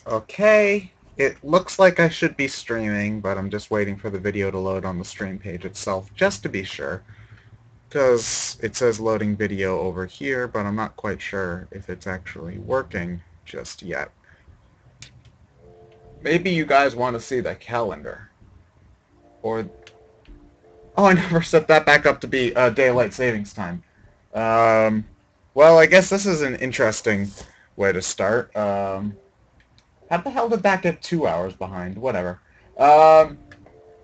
Okay, it looks like I should be streaming, but I'm just waiting for the video to load on the stream page itself, just to be sure. Because it says loading video over here, but I'm not quite sure if it's actually working just yet. Maybe you guys want to see the calendar. Or... Oh, I never set that back up to be daylight savings time. Um, well, I guess this is an interesting way to start. How the hell did that get 2 hours behind? Whatever. Um,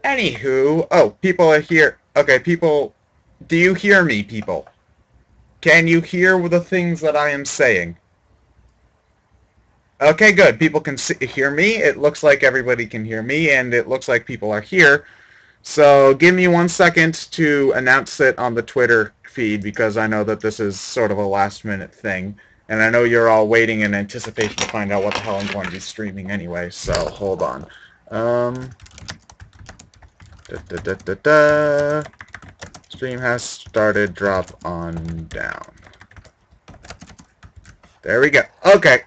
Anywho, oh, people are here. Okay, people, do you hear me, people? Can you hear the things that I am saying? Okay, good. People can hear me. It looks like everybody can hear me, and it looks like people are here. So give me 1 second to announce it on the Twitter feed, because I know that this is sort of a last-minute thing. And I know you're all waiting in anticipation to find out what the hell I'm going to be streaming anyway, so hold on. Um, da, da, da, da, da. Stream has started, drop on down. There we go. Okay.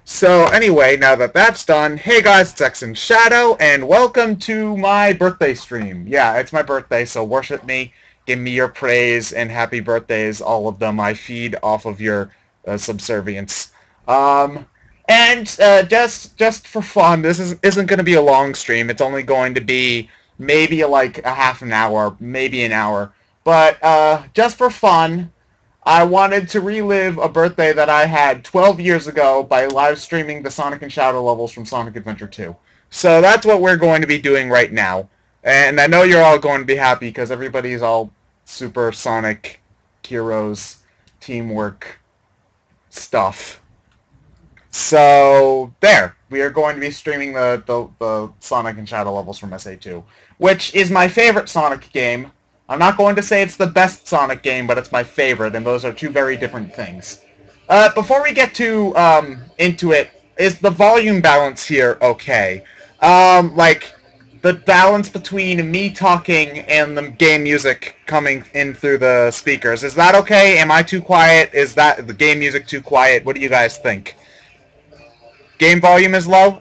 So anyway, now that that's done, hey guys, it's Exand Shadow, and welcome to my birthday stream. Yeah, it's my birthday, so worship me, give me your praise, and happy birthdays, all of them. I feed off of your subservience. Just for fun, this isn't going to be a long stream. It's only going to be maybe like a half an hour, maybe an hour. But just for fun, I wanted to relive a birthday that I had 12 years ago by live streaming the Sonic and Shadow levels from Sonic Adventure 2. So that's what we're going to be doing right now. And I know you're all going to be happy because everybody's all super Sonic heroes, teamwork stuff. So there, we are going to be streaming the Sonic and Shadow levels from SA2, which is my favorite Sonic game. I'm not going to say it's the best Sonic game, but it's my favorite, and those are two very different things. Before we get to into it, is the volume balance here okay? Like, the balance between me talking and the game music coming in through the speakers, is that okay? Am I too quiet? Is that the game music too quiet? What do you guys think? Game volume is low?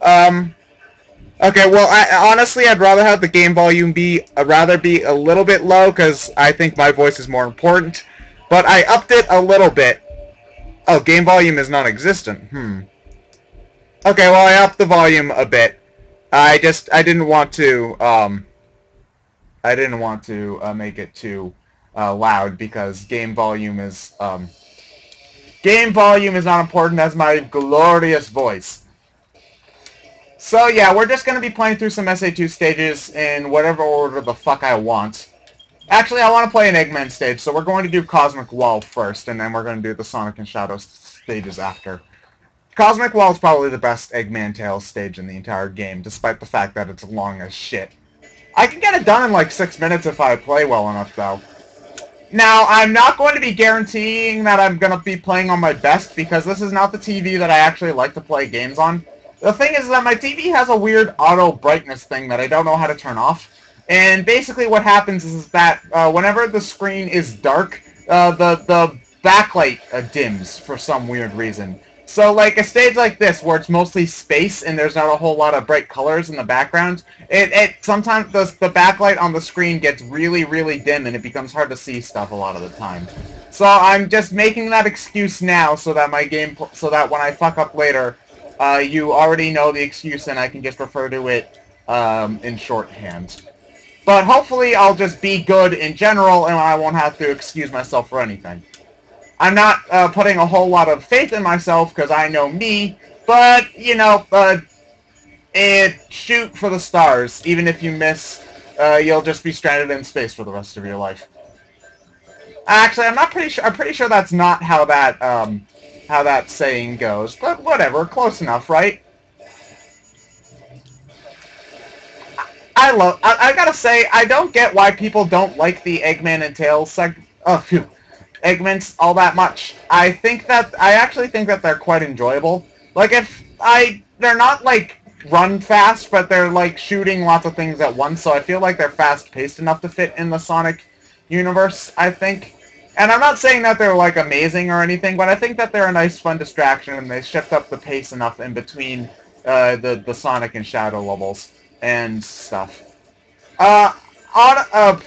Okay, well, honestly, I'd rather have the game volume be a little bit low because I think my voice is more important. But I upped it a little bit. Oh, game volume is non-existent. Okay, well, I upped the volume a bit. I didn't want to make it too loud because game volume is not important as my glorious voice. So yeah, we're just going to be playing through some SA2 stages in whatever order the fuck I want. Actually, I want to play an Eggman stage, so we're going to do Cosmic Wall first, and then we're going to do the Sonic and Shadow stages after. Cosmic Wall is probably the best Eggman Tales stage in the entire game, despite the fact that it's long as shit. I can get it done in like 6 minutes if I play well enough, though. Now, I'm not going to be guaranteeing that I'm going to be playing on my best, because this is not the TV that I actually like to play games on. The thing is that my TV has a weird auto brightness thing that I don't know how to turn off. And basically what happens is that whenever the screen is dark, the backlight dims for some weird reason. So like a stage like this where it's mostly space and there's not a whole lot of bright colors in the background, it sometimes the backlight on the screen gets really, really dim and it becomes hard to see stuff a lot of the time. So I'm just making that excuse now so that when I fuck up later, you already know the excuse and I can just refer to it in shorthand. But hopefully I'll just be good in general and I won't have to excuse myself for anything. I'm not putting a whole lot of faith in myself because I know me, but, you know, shoot for the stars. Even if you miss, you'll just be stranded in space for the rest of your life. Actually, I'm pretty sure that's not how that saying goes, but whatever, close enough, right? I gotta say, I don't get why people don't like the Eggman and Tails Eggmans all that much. I actually think that they're quite enjoyable. Like, they're not, like, run fast, but they're, like, shooting lots of things at once, so I feel like they're fast-paced enough to fit in the Sonic universe, I think. And I'm not saying that they're, like, amazing or anything, but I think that they're a nice, fun distraction, and they shift up the pace enough in between the Sonic and Shadow levels and stuff. Uh, oh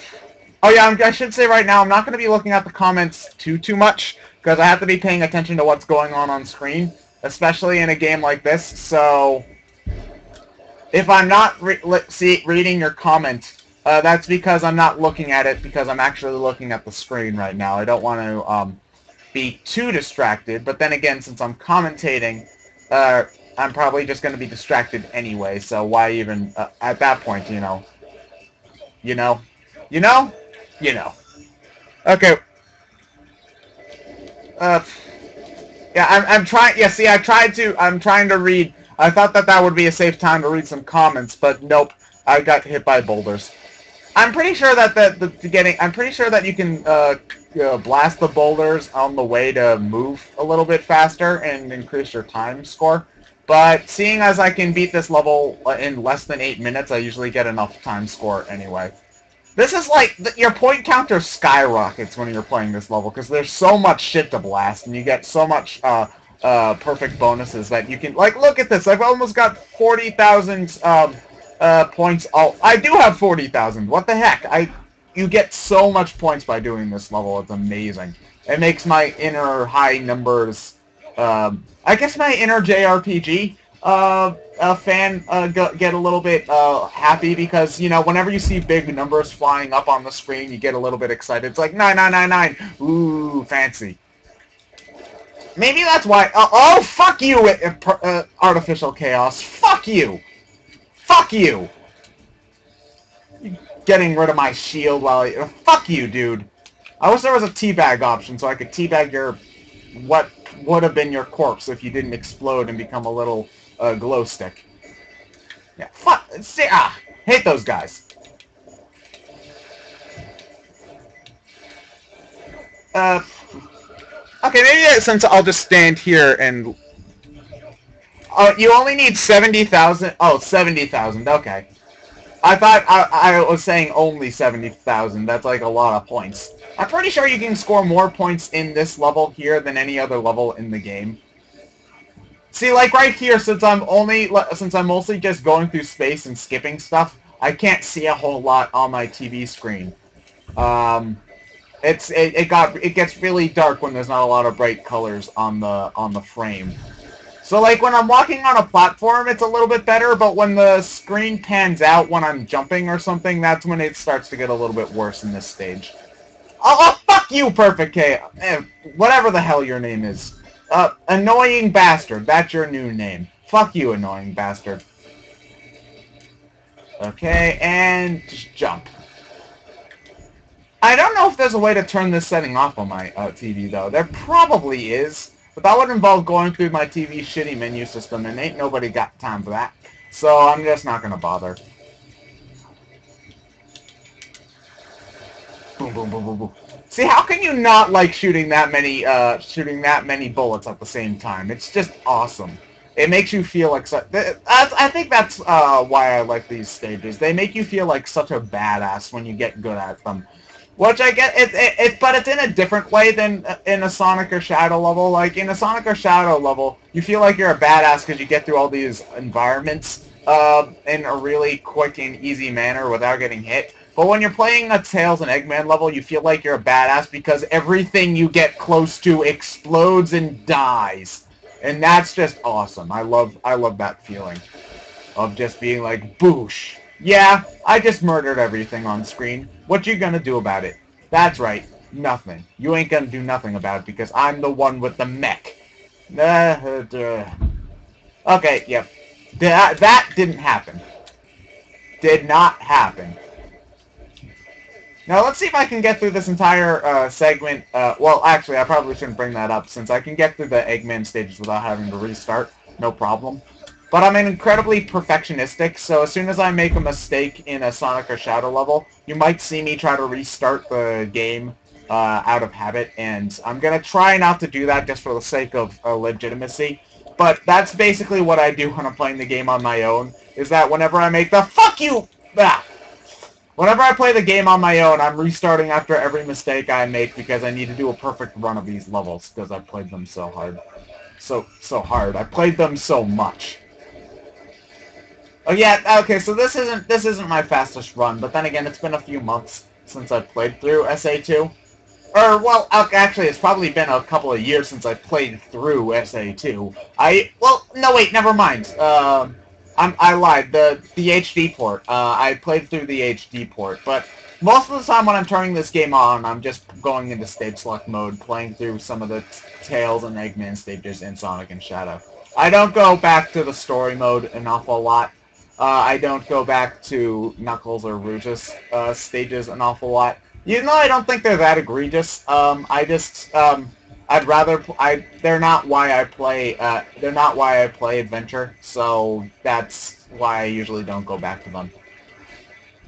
yeah, I should say right now, I'm not going to be looking at the comments too much, because I have to be paying attention to what's going on screen, especially in a game like this, so if I'm not reading your comment, that's because I'm not looking at it, because I'm actually looking at the screen right now. I don't want to be too distracted, but then again, since I'm commentating, I'm probably just going to be distracted anyway, so why even, at that point, you know. You know? You know? You know. Okay. Uh, yeah, I'm trying, yeah, see, I'm trying to read, I thought that would be a safe time to read some comments, but nope, I got hit by boulders. I'm pretty sure that I'm pretty sure that you can, blast the boulders on the way to move a little bit faster and increase your time score. But seeing as I can beat this level in less than 8 minutes, I usually get enough time score anyway. This is like, your point counter skyrockets when you're playing this level, because there's so much shit to blast, and you get so much, perfect bonuses that you can, like, look at this, I've almost got 40,000, points. Oh, I do have 40,000, what the heck, you get so much points by doing this level, it's amazing. It makes my inner high numbers, I guess my inner JRPG, fan get a little bit happy because, you know, whenever you see big numbers flying up on the screen, you get a little bit excited. It's like 9999. Ooh, fancy. Maybe that's why. Oh, fuck you, artificial chaos. Fuck you. Fuck you. Getting rid of my shield while fuck you, dude. I wish there was a teabag option so I could teabag your what would have been your corpse if you didn't explode and become a little glow stick. Yeah, fuck. See, hate those guys. Okay, maybe since I'll just stand here and... you only need 70,000? Oh, 70,000, okay. I thought I was saying only 70,000. That's like a lot of points. I'm pretty sure you can score more points in this level here than any other level in the game. See, like right here, since I'm mostly just going through space and skipping stuff, I can't see a whole lot on my TV screen. It gets really dark when there's not a lot of bright colors on the frame. So like when I'm walking on a platform, it's a little bit better, but when the screen pans out when I'm jumping or something, that's when it starts to get a little bit worse in this stage. Oh, fuck you, Perfect K! Whatever the hell your name is. Annoying Bastard. That's your new name. Fuck you, Annoying Bastard. Okay, and just jump. I don't know if there's a way to turn this setting off on my TV, though. There probably is, but that would involve going through my TV's shitty menu system, and ain't nobody got time for that. So I'm just not gonna bother. Boom, boom, boom, boom, boom. See, how can you not like shooting that many bullets at the same time? It's just awesome. It makes you feel like I think that's why I like these stages. They make you feel like such a badass when you get good at them. Which I get, but it's in a different way than in a Sonic or Shadow level. Like, in a Sonic or Shadow level, you feel like you're a badass because you get through all these environments in a really quick and easy manner without getting hit. But when you're playing a Tails and Eggman level, you feel like you're a badass because everything you get close to explodes and dies. And that's just awesome. I love that feeling of just being like, boosh. Yeah, I just murdered everything on screen. What you gonna do about it? That's right, nothing. You ain't gonna do nothing about it because I'm the one with the mech. Okay, yep. That didn't happen. Did not happen. Now let's see if I can get through this entire segment. Well, actually, I probably shouldn't bring that up since I can get through the Eggman stages without having to restart. No problem. But I'm incredibly perfectionistic, so as soon as I make a mistake in a Sonic or Shadow level, you might see me try to restart the game out of habit, and I'm going to try not to do that just for the sake of legitimacy. But that's basically what I do when I'm playing the game on my own, is that whenever I make the fuck you! Whenever I play the game on my own, I'm restarting after every mistake I make because I need to do a perfect run of these levels, because I played them so hard. So hard. I played them so much. Oh yeah, okay, so this isn't my fastest run, but then again, it's been a few months since I've played through SA2. Or, well, actually, it's probably been a couple of years since I played through SA2. Well, no, wait, never mind. I lied. The HD port. I played through the HD port, but most of the time when I'm turning this game on, I'm just going into stage select mode, playing through some of the Tails and Eggman stages in Sonic and Shadow. I don't go back to the story mode an awful lot. I don't go back to Knuckles or Rouge's stages an awful lot. Even though I don't think they're that egregious, I'd rather, they're not why I play, Adventure, so that's why I usually don't go back to them.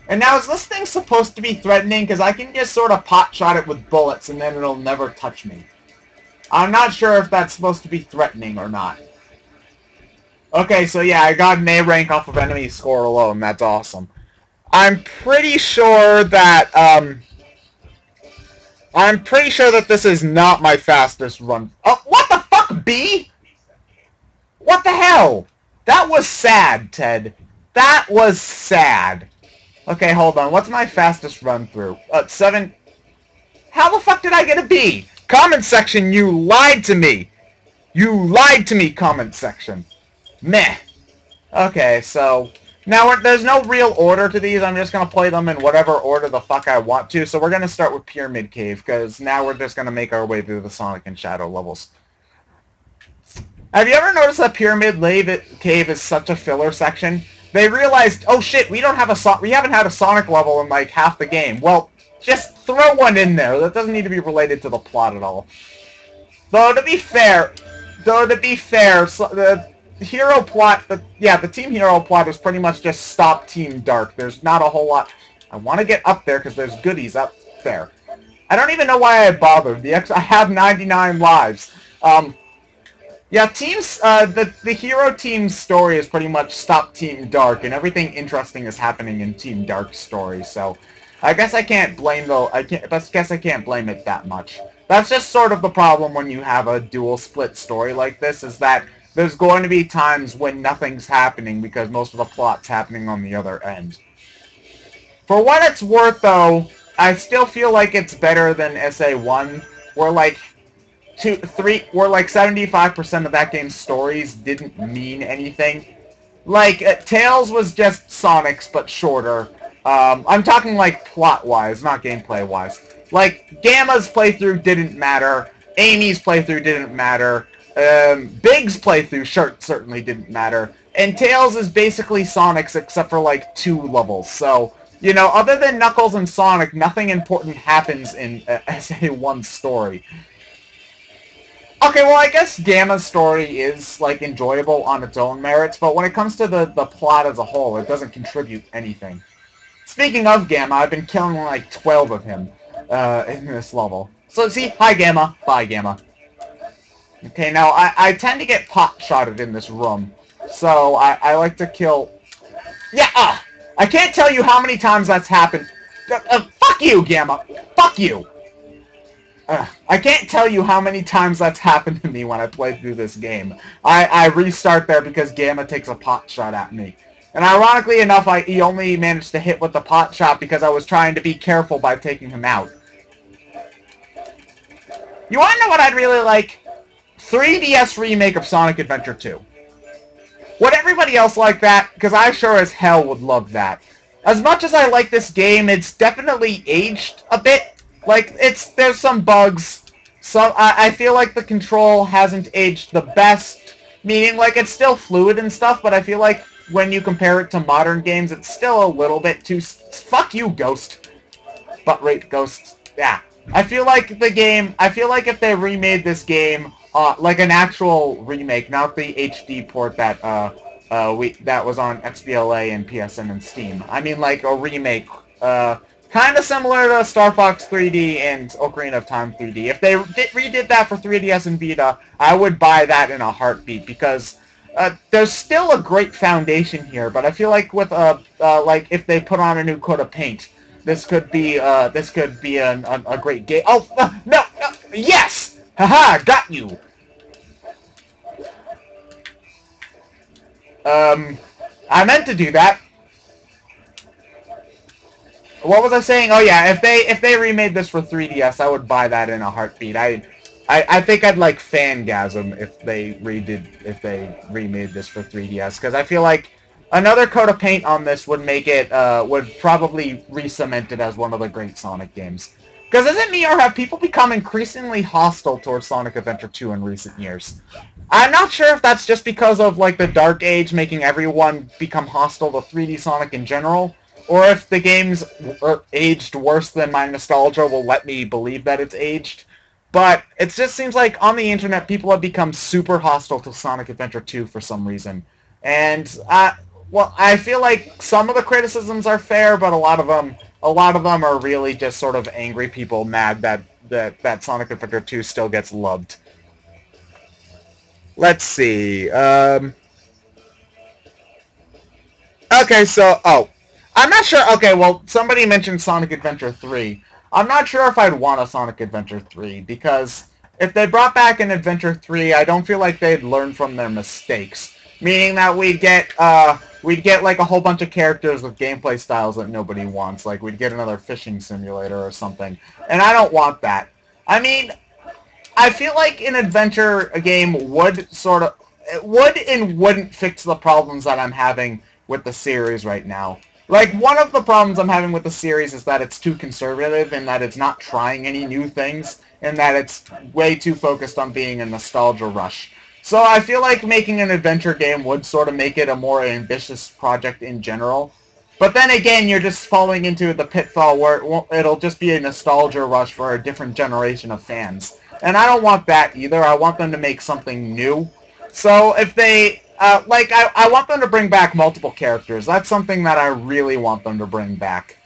And now, is this thing supposed to be threatening? Because I can just sort of pot-shot it with bullets, and then it'll never touch me. I'm not sure if that's supposed to be threatening or not. Okay, so yeah, I got an A rank off of enemy score alone. That's awesome. I'm pretty sure that, this is not my fastest run. Oh, what the fuck, B? What the hell? That was sad, Ted. That was sad. Okay, hold on. What's my fastest run through? 7... How the fuck did I get a B? Comment section, you lied to me. You lied to me, comment section. Meh. Okay, so... Now, there's no real order to these. I'm just going to play them in whatever order the fuck I want to. So we're going to start with Pyramid Cave, because now we're just going to make our way through the Sonic and Shadow levels. Have you ever noticed that Pyramid Cave is such a filler section? They realized, oh shit, we haven't had a Sonic level in like half the game. Well, just throw one in there. That doesn't need to be related to the plot at all. Though to be fair, so the hero plot, the Team Hero plot is pretty much just stop Team Dark. There's not a whole lot. I want to get up there because there's goodies up there. I don't even know why I bothered. I have 99 lives. Yeah, the hero team's story is pretty much stop Team Dark, and everything interesting is happening in Team Dark's story. So, I guess I can't blame I can't blame it that much. That's just sort of the problem when you have a dual split story like this, is that there's going to be times when nothing's happening because most of the plot's happening on the other end. For what it's worth, though, I still feel like it's better than SA1, where like 75% of that game's stories didn't mean anything. Like, Tails was just Sonic's, but shorter. I'm talking, like, plot-wise, not gameplay-wise. Like, Gamma's playthrough didn't matter. Amy's playthrough didn't matter. Big's playthrough certainly didn't matter. And Tails is basically Sonic's except for, like, 2 levels. So, you know, other than Knuckles and Sonic, nothing important happens in SA1's story. Okay, well, I guess Gamma's story is, like, enjoyable on its own merits, but when it comes to the plot as a whole, it doesn't contribute anything. Speaking of Gamma, I've been killing, like, 12 of him in this level. So, see? Hi, Gamma. Bye, Gamma. Okay, now, I tend to get pot-shotted in this room, so I like to kill... Yeah, I can't tell you how many times that's happened. Fuck you, Gamma! Fuck you! I can't tell you how many times that's happened to me when I play through this game. I restart there because Gamma takes a pot shot at me. And ironically enough, he only managed to hit with the pot shot because I was trying to be careful by taking him out. You want to know what I'd really like? 3DS remake of Sonic Adventure 2. Would everybody else like that? Because I sure as hell would love that. As much as I like this game, it's definitely aged a bit. Like, there's some bugs. So I feel like the control hasn't aged the best. Meaning, like, it's still fluid and stuff, but I feel like when you compare it to modern games, it's still a little bit too... Fuck you, Ghost. Butt rape Ghost. Yeah. I feel like if they remade this game, like an actual remake, not the HD port that, that was on XBLA and PSN and Steam. I mean, like, a remake, kind of similar to Star Fox 3D and Ocarina of Time 3D. If they redid that for 3DS and Vita, I would buy that in a heartbeat, because there's still a great foundation here, but I feel like with, like, if they put on a new coat of paint, this could be a great game. Oh, no, yes! Haha, got you! I meant to do that. What was I saying? Oh yeah, if they remade this for 3DS, I would buy that in a heartbeat. I think I'd like fangasm if they remade this for 3DS, because I feel like another coat of paint on this would make it would probably re-cement it as one of the great Sonic games. Because is it me, or have people become increasingly hostile towards Sonic Adventure 2 in recent years? I'm not sure if that's just because of like the Dark Age making everyone become hostile to 3D Sonic in general, or if the game's aged worse than my nostalgia will let me believe that it's aged. But it just seems like on the internet, people have become super hostile to Sonic Adventure 2 for some reason. And well, I feel like some of the criticisms are fair, but a lot of them are really just sort of angry people mad that Sonic Adventure 2 still gets loved. Let's see. Okay, so I'm not sure. Okay, well, somebody mentioned Sonic Adventure 3. I'm not sure if I'd want a Sonic Adventure 3 because if they brought back an Adventure 3, I don't feel like they'd learn from their mistakes. Meaning that we'd get like a whole bunch of characters with gameplay styles that nobody wants. Like we'd get another fishing simulator or something, and I don't want that. I mean, I feel like an adventure game would sort of it would and wouldn't fix the problems that I'm having with the series right now. Like one of the problems I'm having with the series is that it's too conservative and that it's not trying any new things and that it's way too focused on being a nostalgia rush. So I feel like making an adventure game would sort of make it a more ambitious project in general. But then again, you're just falling into the pitfall where it'll just be a nostalgia rush for a different generation of fans. And I don't want that either. I want them to make something new. So if they, I want them to bring back multiple characters. That's something that I really want them to bring back.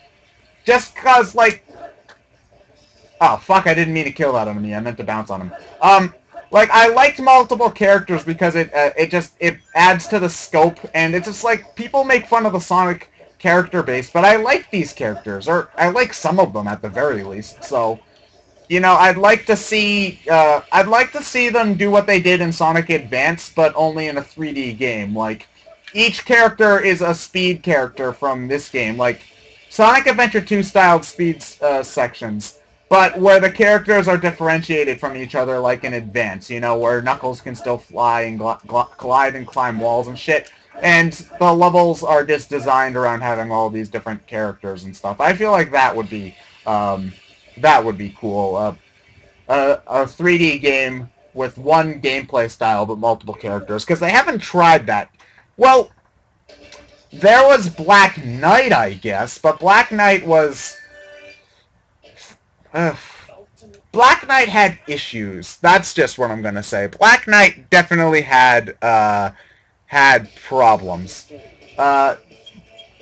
Just because, like, oh, fuck, I didn't mean to kill that enemy. I meant to bounce on him. Like, I liked multiple characters because it adds to the scope, and it's just like, people make fun of the Sonic character base, but I like these characters, or I like some of them at the very least, so, you know, I'd like to see them do what they did in Sonic Advance, but only in a 3D game, like, each character is a speed character from this game, like, Sonic Adventure 2 styled speed sections, but where the characters are differentiated from each other, like in Advance, you know, where Knuckles can still fly and glide and climb walls and shit, and the levels are just designed around having all these different characters and stuff. I feel like that would be cool. A 3D game with one gameplay style but multiple characters, because they haven't tried that. Well, there was Black Knight, I guess, but Black Knight was... Black Knight had issues. That's just what I'm gonna say. Black Knight definitely had problems. Not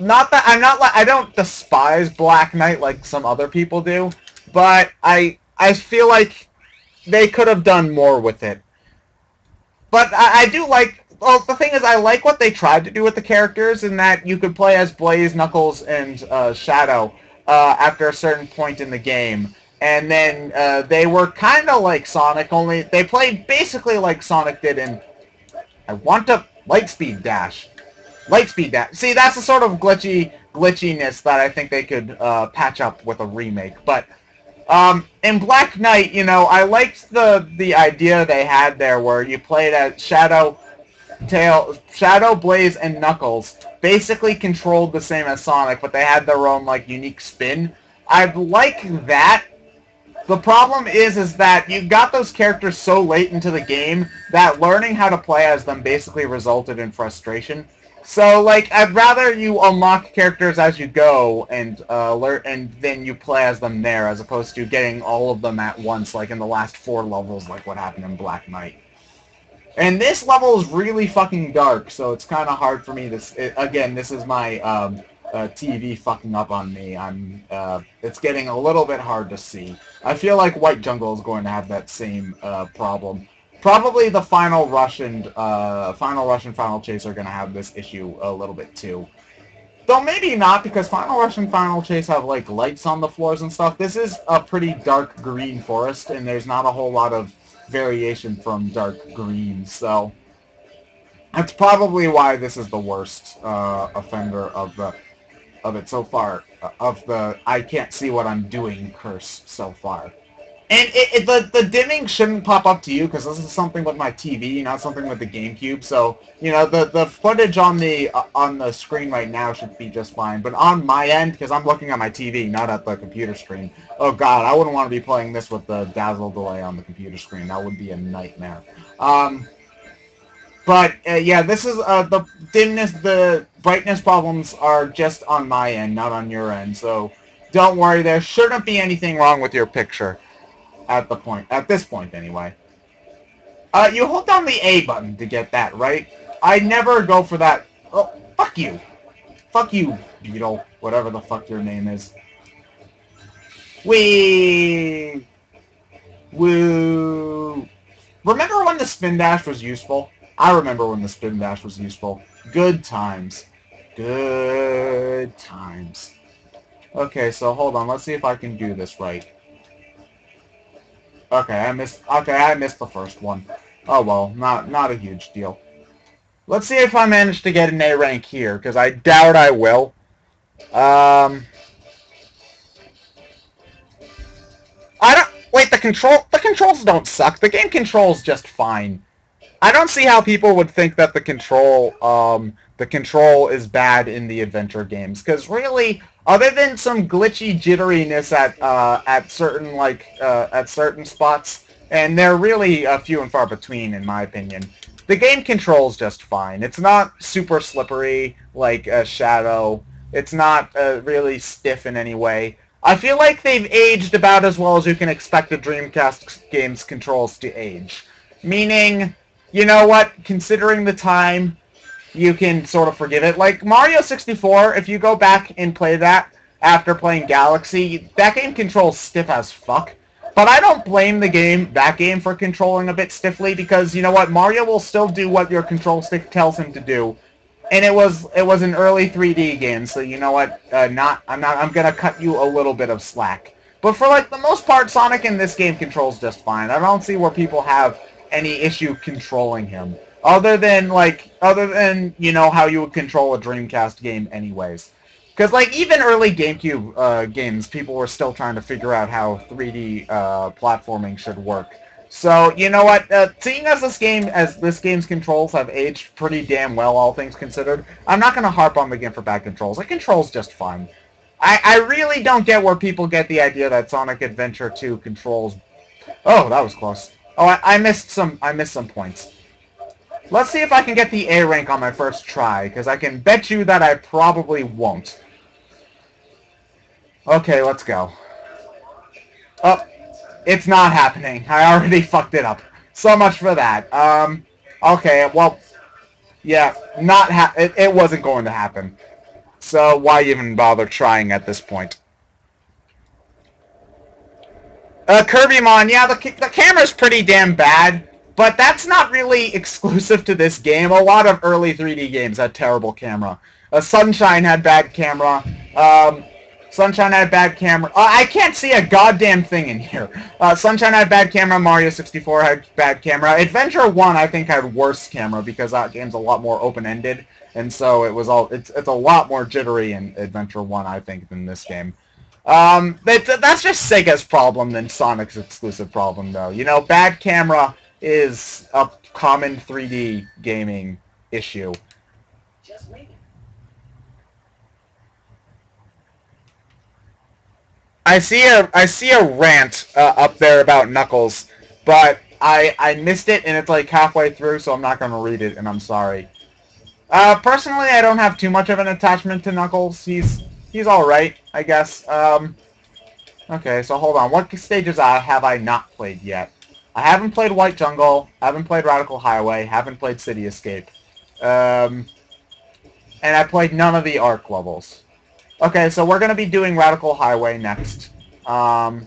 that I don't despise Black Knight like some other people do, but I feel like they could have done more with it. But I do like. Well, the thing is, I like what they tried to do with the characters, in that you could play as Blaze, Knuckles, and Shadow after a certain point in the game. And then they were kind of like Sonic, only they played basically like Sonic did in I want to Lightspeed Dash. Lightspeed Dash. See, that's the sort of glitchiness that I think they could patch up with a remake. But in Black Knight, you know, I liked the idea they had there where you played as Shadow, Blaze, and Knuckles. Basically controlled the same as Sonic, but they had their own, like, unique spin. I'd like that. The problem is that you got those characters so late into the game that learning how to play as them basically resulted in frustration. So, like, I'd rather you unlock characters as you go and learn, and then you play as them there, as opposed to getting all of them at once, like in the last 4 levels, like what happened in Black Knight. And this level is really fucking dark, so it's kind of hard for me to... Again, this is my TV fucking up on me. It's getting a little bit hard to see. I feel like White Jungle is going to have that same problem. Probably the Final Rush and Final Chase are going to have this issue a little bit too. Though maybe not, because Final Rush and Final Chase have like lights on the floors and stuff. This is a pretty dark green forest, and there's not a whole lot of variation from dark green, so That's probably why this is the worst offender of it so far. Of the I can't see what I'm doing curse so far. And the dimming shouldn't pop up to you because this is something with my TV, not something with the GameCube. So you know the footage on the screen right now should be just fine. But on my end, because I'm looking at my TV, not at the computer screen. Oh God, I wouldn't want to be playing this with the dazzle delay on the computer screen. That would be a nightmare. But yeah, this is the dimness, the brightness problems are just on my end, not on your end. So don't worry, there shouldn't be anything wrong with your picture at this point anyway. You hold down the A button to get that, right? I never go for that. Oh, fuck you. Fuck you, Beetle. Whatever the fuck your name is. Wee! Woo! Remember when the spin dash was useful? I remember when the spin dash was useful. Good times. Good times. Okay, so hold on. Let's see if I can do this right. Okay, I missed the first one. Oh well, not a huge deal. Let's see if I manage to get an A rank here, because I doubt I will. I don't wait, the controls don't suck. The game controls just fine. I don't see how people would think that the control is bad in the adventure games, because really, other than some glitchy jitteriness at certain spots, and they're really few and far between, in my opinion, the game controls just fine. It's not super slippery like Shadow. It's not really stiff in any way. I feel like they've aged about as well as you can expect a Dreamcast game's controls to age. Meaning, you know what? Considering the time, you can sort of forgive it. Like Mario 64, if you go back and play that after playing Galaxy, that game controls stiff as fuck. But I don't blame that game for controlling a bit stiffly because you know what? Mario will still do what your control stick tells him to do. And it was an early 3D game, so you know what? I'm gonna cut you a little bit of slack. But for like the most part, Sonic in this game controls just fine. I don't see where people have any issue controlling him. Other than, you know, how you would control a Dreamcast game anyways. Because, like, even early GameCube games, people were still trying to figure out how 3D platforming should work. So, you know what? Seeing as this game's controls have aged pretty damn well, all things considered, I'm not going to harp on the game for bad controls. It controls just fine. I really don't get where people get the idea that Sonic Adventure 2 controls... Oh, that was close. Oh, I missed some points. Let's see if I can get the A rank on my first try, because I can bet you that I probably won't. Okay, let's go. Oh, it's not happening. I already fucked it up. So much for that. Okay, well, yeah, it wasn't going to happen. So why even bother trying at this point? Kirby-mon, yeah, the camera's pretty damn bad, but that's not really exclusive to this game. A lot of early 3D games had terrible camera. Sunshine had bad camera. Sunshine had bad camera. I can't see a goddamn thing in here. Sunshine had bad camera. Mario 64 had bad camera. Adventure 1, I think, had worse camera because that game's a lot more open-ended, and so it's a lot more jittery in Adventure 1, I think, than this game. That's just Sega's problem than Sonic's exclusive problem, though. You know, bad camera is a common 3D gaming issue. Just wait. I see a rant up there about Knuckles, but I missed it and it's like halfway through, so I'm not gonna read it, and I'm sorry. Personally, I don't have too much of an attachment to Knuckles. He's all right, I guess. Okay, so hold on. What stages have I not played yet? I haven't played White Jungle. Haven't played Radical Highway. Haven't played City Escape. And I played none of the Arc levels. Okay, so we're going to be doing Radical Highway next. Yeah,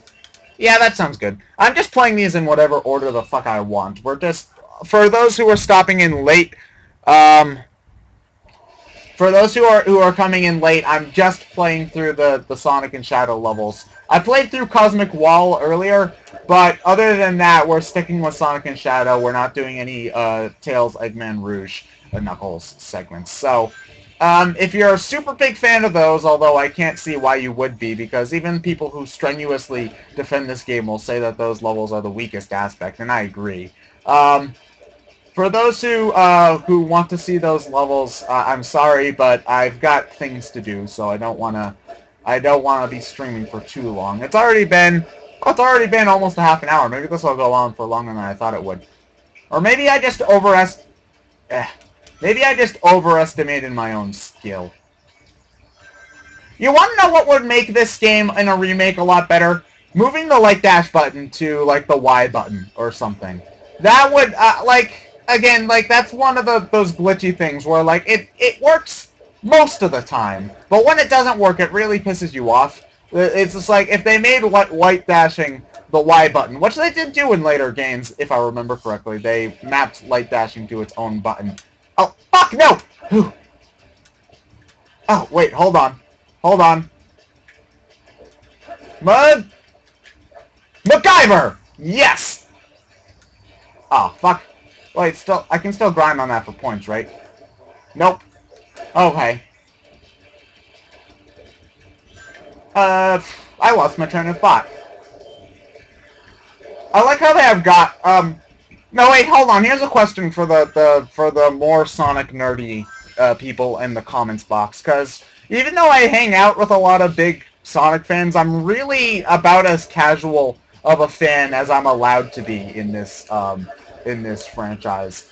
that sounds good. I'm just playing these in whatever order the fuck I want. We're just... For those who are stopping in late... For those who are coming in late, I'm just playing through the Sonic and Shadow levels. I played through Cosmic Wall earlier, but other than that, we're sticking with Sonic and Shadow. We're not doing any Tails, Eggman, Rouge. Knuckles segments. So, if you're a super big fan of those, although I can't see why you would be, because even people who strenuously defend this game will say that those levels are the weakest aspect, and I agree. For those who want to see those levels, I'm sorry, but I've got things to do, so I don't want to be streaming for too long. It's already been almost a half an hour. Maybe this will go on for longer than I thought it would. Or maybe I just overestimated my own skill. You want to know what would make this game in a remake a lot better? Moving the light dash button to like the Y button or something. That would again, that's one of those glitchy things where like it works most of the time, but when it doesn't work, it really pisses you off. It's just like if they made light dashing the Y button, which they did do in later games, if I remember correctly. They mapped light dashing to its own button. Oh, fuck, no! Whew. Oh, wait, hold on. Hold on. MacGyver! Yes! Oh, fuck. Wait, I can still grind on that for points, right? Nope. Okay. I lost my train of thought. I like how they have got, no, wait, hold on. Here's a question for the more Sonic nerdy people in the comments box, because even though I hang out with a lot of big Sonic fans, I'm really about as casual of a fan as I'm allowed to be in this franchise.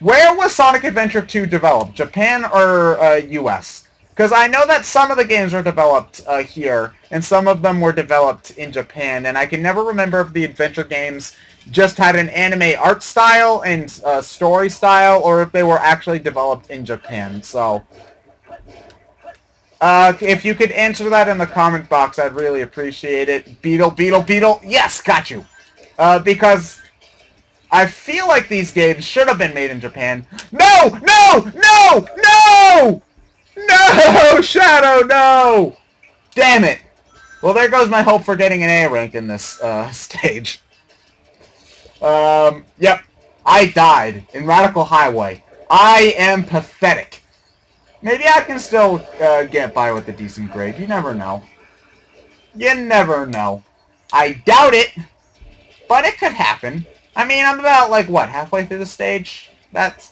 Where was Sonic Adventure 2 developed? Japan or US? Because I know that some of the games were developed here, and some of them were developed in Japan, and I can never remember if the adventure games just had an anime art style and story style, or if they were actually developed in Japan. So, if you could answer that in the comment box, I'd really appreciate it. Beetle, yes, got you! Because I feel like these games should have been made in Japan. No! No! No! No! No! Shadow, no! Damn it! Well, there goes my hope for getting an A rank in this stage. Yep. I died in Radical Highway. I am pathetic. Maybe I can still get by with a decent grade. You never know. You never know. I doubt it, but it could happen. I mean, I'm about, like, what, halfway through the stage? That's...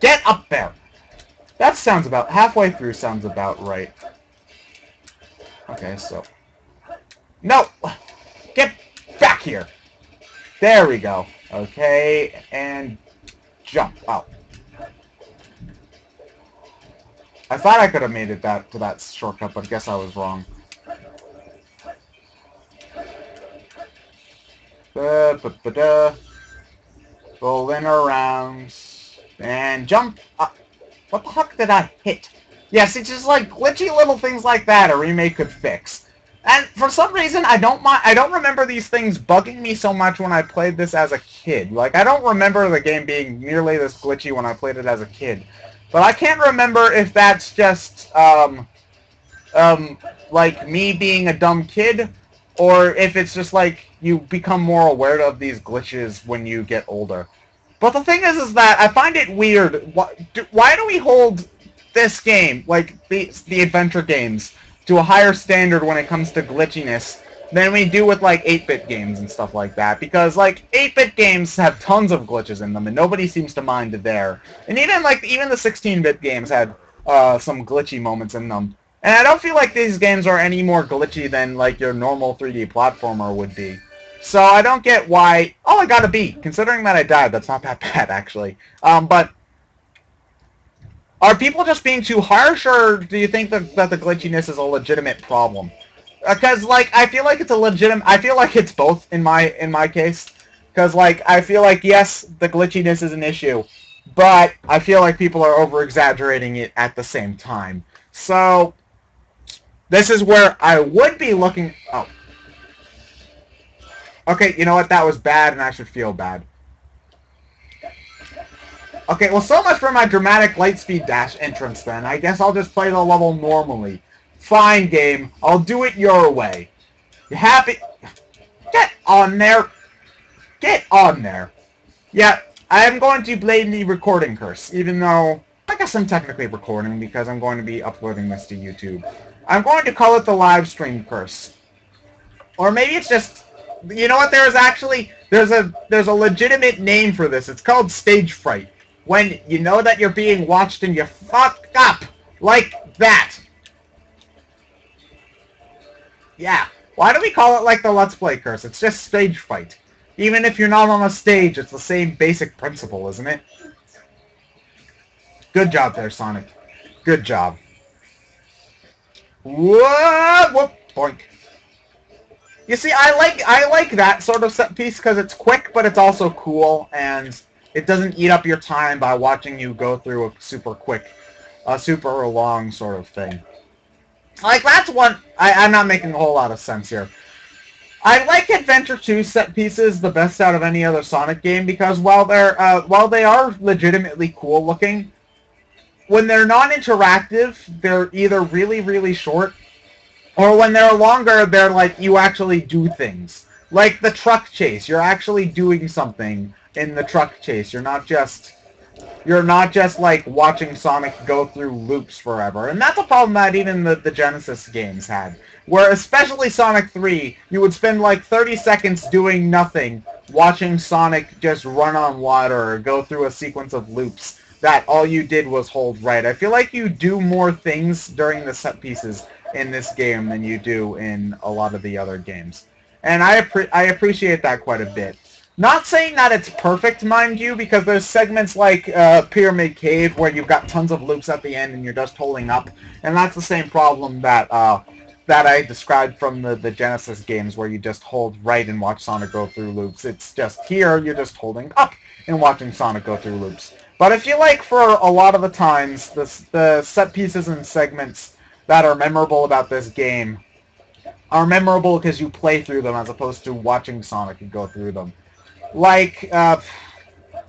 Get up there! That sounds about... Halfway through sounds about right. Okay, so... No! Get back here! There we go. Okay, and... Jump. Oh. I thought I could have made it to that shortcut, but I guess I was wrong. Rolling around. And jump up. What the heck did I hit? Yes, it's just like glitchy little things like that a remake could fix. And for some reason, I don't remember these things bugging me so much when I played this as a kid. Like, I don't remember the game being nearly this glitchy when I played it as a kid. But I can't remember if that's just, like, me being a dumb kid, or if it's just, like, you become more aware of these glitches when you get older. But the thing is that I find it weird. Why do we hold this game, like the adventure games, to a higher standard when it comes to glitchiness than we do with, like, 8-bit games and stuff like that? Because, like, 8-bit games have tons of glitches in them, and nobody seems to mind it there. And even the 16-bit games had some glitchy moments in them. And I don't feel like these games are any more glitchy than, like, your normal 3D platformer would be. So I don't get why... Oh, I got a B. Considering that I died, that's not that bad, actually. But... Are people just being too harsh, or do you think that the glitchiness is a legitimate problem? Because, like, I feel like it's a legitimate... I feel like it's both in my case. Because, like, I feel like, yes, the glitchiness is an issue, but I feel like people are over-exaggerating it at the same time. So, this is where I would be looking... Oh. Okay, you know what? That was bad, and I should feel bad. Okay, well, so much for my dramatic lightspeed dash entrance, then. I guess I'll just play the level normally. Fine, game. I'll do it your way. You happy? Get on there. Get on there. Yeah, I am going to blame the recording curse, even though I guess I'm technically recording because I'm going to be uploading this to YouTube. I'm going to call it the live stream curse. Or maybe it's just, you know what, there's a legitimate name for this. It's called stage fright. When you know that you're being watched and you fuck up like that. Yeah. Why do we call it like the Let's Play curse? It's just stage fright. Even if you're not on a stage, it's the same basic principle, isn't it? Good job there, Sonic. Good job. Whoa! Whoop! Boink. You see, I like that sort of set piece because it's quick, but it's also cool, and it doesn't eat up your time by watching you go through a super long sort of thing. Like, that's one... I'm not making a whole lot of sense here. I like Adventure 2 set pieces the best out of any other Sonic game because while they are legitimately cool looking, when they're non-interactive, they're either really, really short, or when they're longer, they're like, you actually do things. Like the truck chase, you're actually doing something in the truck chase. You're not just like watching Sonic go through loops forever. And that's a problem that even the Genesis games had. Where, especially Sonic 3, you would spend like 30 seconds doing nothing, watching Sonic just run on water or go through a sequence of loops that all you did was hold right. I feel like you do more things during the set pieces in this game than you do in a lot of the other games. And I appreciate that quite a bit. Not saying that it's perfect, mind you, because there's segments like Pyramid Cave where you've got tons of loops at the end and you're just holding up, and that's the same problem that that I described from the Genesis games where you just hold right and watch Sonic go through loops. It's just here, you're just holding up and watching Sonic go through loops. But I feel like for a lot of the times, the set pieces and segments that are memorable about this game are memorable because you play through them as opposed to watching Sonic go through them. Like,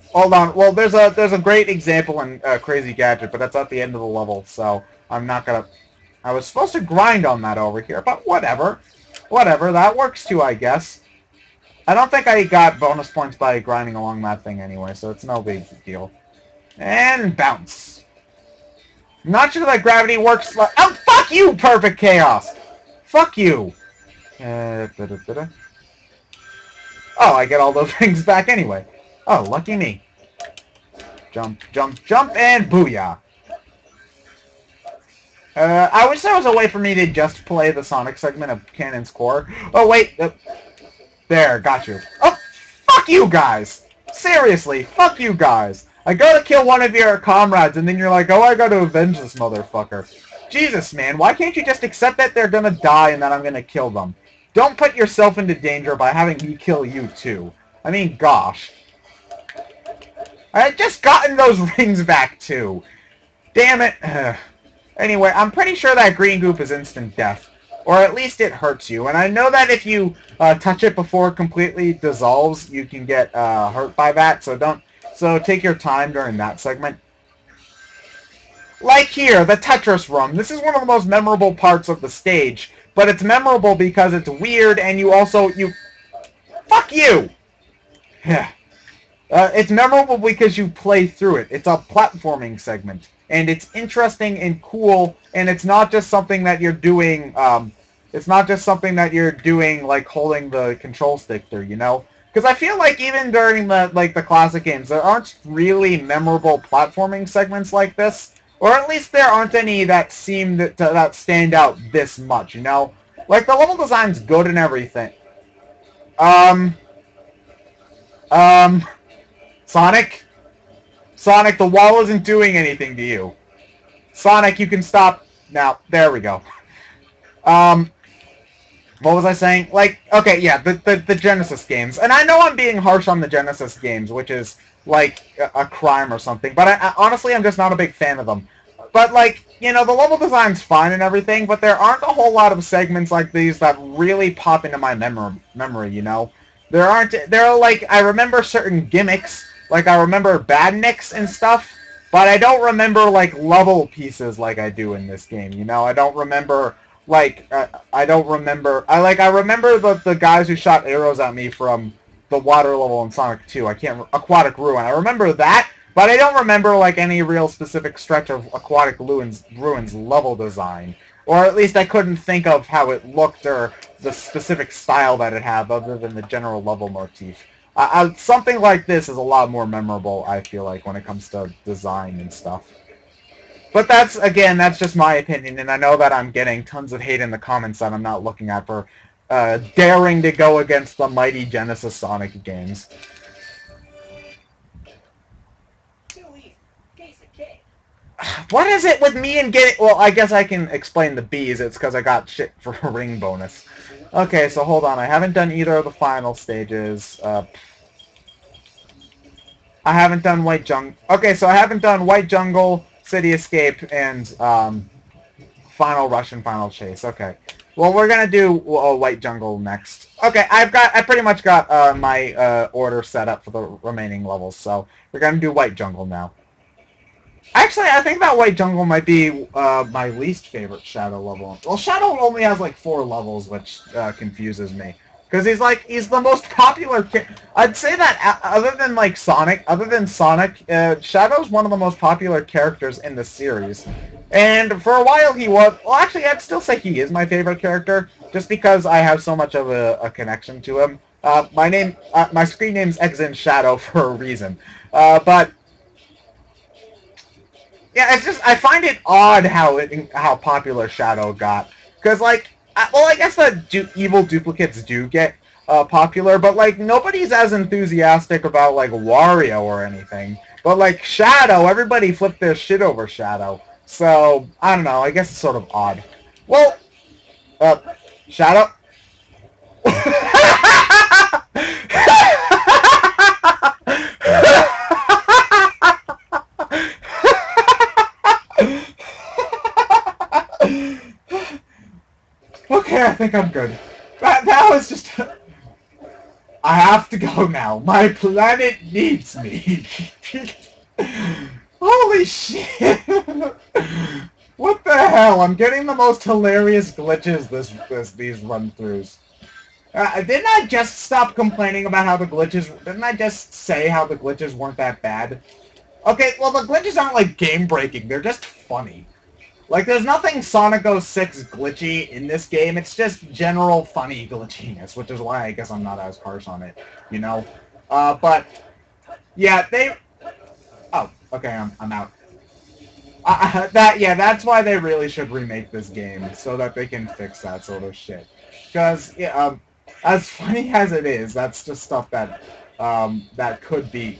hold on. Well, there's a great example in Crazy Gadget, but that's at the end of the level, so I'm not gonna... I was supposed to grind on that over here, but whatever. Whatever, that works too, I guess. I don't think I got bonus points by grinding along that thing anyway, so it's no big deal. And bounce. I'm not sure that gravity works like... Oh, fuck you, Perfect Chaos! Fuck you! Oh, I get all those rings back anyway. Oh, lucky me. Jump, jump, jump, and booyah. I wish there was a way for me to just play the Sonic segment of Cannon's Core. Oh, wait. There, got you. Oh, fuck you guys! Seriously, fuck you guys. I gotta kill one of your comrades, and then you're like, oh, I gotta avenge this motherfucker. Jesus, man, why can't you just accept that they're gonna die and that I'm gonna kill them? Don't put yourself into danger by having me kill you, too. I mean, gosh. I had just gotten those rings back, too. Damn it. Anyway, I'm pretty sure that green goop is instant death. Or at least it hurts you. And I know that if you touch it before it completely dissolves, you can get hurt by that. So take your time during that segment. Like here, the Tetris room. This is one of the most memorable parts of the stage. But it's memorable because it's weird and you also... Fuck you! It's memorable because you play through it. It's a platforming segment. And it's interesting and cool, and it's not just something that you're doing, it's not just something that you're doing, like, holding the control stick through, you know? Because I feel like even during the classic games, there aren't really memorable platforming segments like this. Or at least there aren't any that seem that stand out this much, you know? Like, the level design's good and everything. Sonic? Sonic, the wall isn't doing anything to you. Sonic, you can stop now. There we go. What was I saying? Like, okay, yeah, the Genesis games. And I know I'm being harsh on the Genesis games, which is, like, a crime or something. But honestly, I'm just not a big fan of them. But, like, you know, the level design's fine and everything, but there aren't a whole lot of segments like these that really pop into my memory, you know? There are, like, I remember certain gimmicks. Like, I remember badniks and stuff, but I don't remember, like, level pieces like I do in this game, you know? I don't remember, like, I remember the guys who shot arrows at me from the water level in Sonic 2. I can't... Aquatic Ruin. I remember that, but I don't remember, like, any real specific stretch of Aquatic Ruin's level design. Or at least I couldn't think of how it looked or the specific style that it had other than the general level motif. Something like this is a lot more memorable, I feel like, when it comes to design and stuff. But again, that's just my opinion, and I know that I'm getting tons of hate in the comments that I'm not looking at for daring to go against the mighty Genesis Sonic games. What is it with me and getting... Well, I guess I can explain the B's. It's because I got shit for a ring bonus. Okay, so hold on. I haven't done either of the final stages. I haven't done White Jungle. Okay, so I haven't done White Jungle, City Escape, and Final Rush and Final Chase. Okay. Well, we're gonna do White Jungle next. Okay, I pretty much got my order set up for the remaining levels, so we're gonna do White Jungle now. Actually, I think that White Jungle might be my least favorite Shadow level. Well, Shadow only has like 4 levels, which confuses me. Because he's the most popular... I'd say that other than Sonic, Shadow's one of the most popular characters in the series. And for a while he was... Well, actually, I'd still say he is my favorite character, just because I have so much of a connection to him. My screen name's Exand Shadow for a reason. But... Yeah, it's just, I find it odd how popular Shadow got. Because, like, I guess the evil duplicates do get popular, but, like, nobody's as enthusiastic about, like, Wario or anything. But, like, Shadow, everybody flipped their shit over Shadow. So, I don't know, I guess it's sort of odd. Well, Shadow? Okay, I think I'm good. That was just... I have to go now. My planet needs me. Holy shit! What the hell? I'm getting the most hilarious glitches these run-throughs. Didn't I just stop complaining about how the glitches... Didn't I just say how the glitches weren't that bad? Okay, well, the glitches aren't, like, game-breaking. They're just funny. Like, there's nothing Sonic 06 glitchy in this game. It's just general funny glitchiness, which is why I guess I'm not as harsh on it, you know? But, yeah, they... Oh, okay, I'm out. That's why they really should remake this game, so that they can fix that sort of shit. Because, yeah, as funny as it is, that's just stuff that, that could be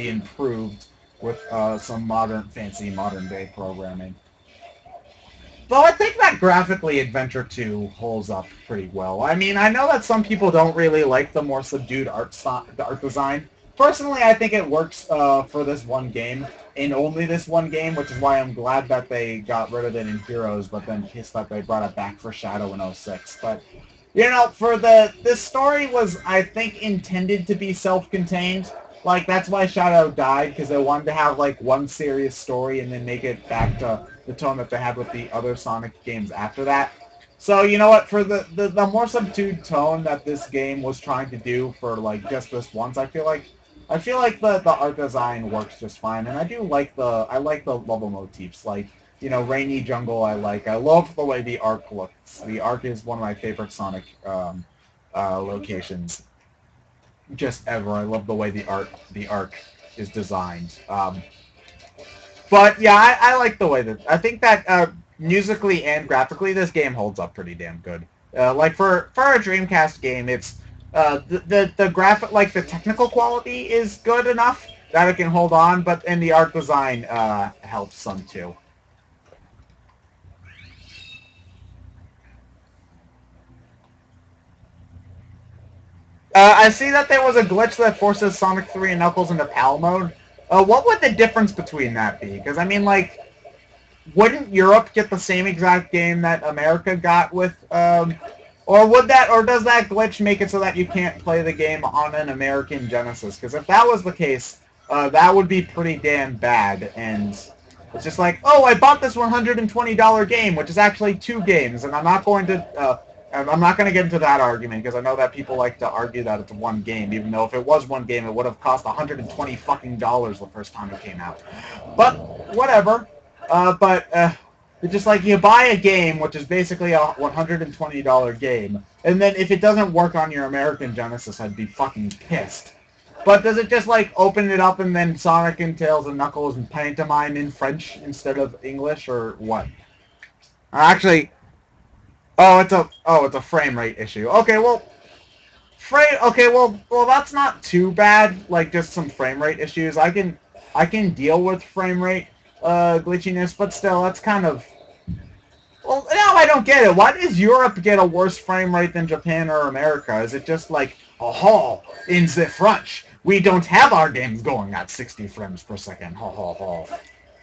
improved with some fancy modern-day programming. Though I think that graphically Adventure 2 holds up pretty well. I mean, I know that some people don't really like the more subdued art design. Personally, I think it works for this one game, and only this one game, which is why I'm glad that they got rid of it in Heroes, but then pissed that they brought it back for Shadow in 06. But, you know, this story was, I think, intended to be self-contained. Like, that's why Shadow died, because they wanted to have, like, one serious story and then make it back to the tone that they had with the other Sonic games after that. So, you know what, for the more subdued tone that this game was trying to do for, like, just this once, I feel like the art design works just fine, and I like the level motifs, like, you know, Rainy Jungle I like. I love the way the Ark looks. The Ark is one of my favorite Sonic locations just ever. I love the way the Ark is designed. But yeah, I like the way that... I think that musically and graphically, this game holds up pretty damn good. Like for a Dreamcast game, it's the graphic, like the technical quality is good enough that it can hold on, but and the art design helps some too. I see that there was a glitch that forces Sonic 3 and Knuckles into PAL mode. What would the difference between that be? Because, I mean, like, wouldn't Europe get the same exact game that America got with, or does that glitch make it so that you can't play the game on an American Genesis? Because if that was the case, that would be pretty damn bad, and it's just like, oh, I bought this $120 game, which is actually 2 games, and I'm not going to I'm not going to get into that argument because I know that people like to argue that it's one game, even though if it was one game, it would have cost $120 fucking the first time it came out. But whatever. It's just like you buy a game, which is basically a $120 game, and then if it doesn't work on your American Genesis, I'd be fucking pissed. But does it just like open it up and then Sonic and Tails and Knuckles and pantomime in French instead of English, or what? Actually, it's a frame rate issue. Okay, well, that's not too bad. Like just some frame rate issues. I can deal with frame rate glitchiness, but still, that's kind of. Well, now I don't get it. Why does Europe get a worse frame rate than Japan or America? Is it just like, oh, in the French, we don't have our games going at 60 frames per second.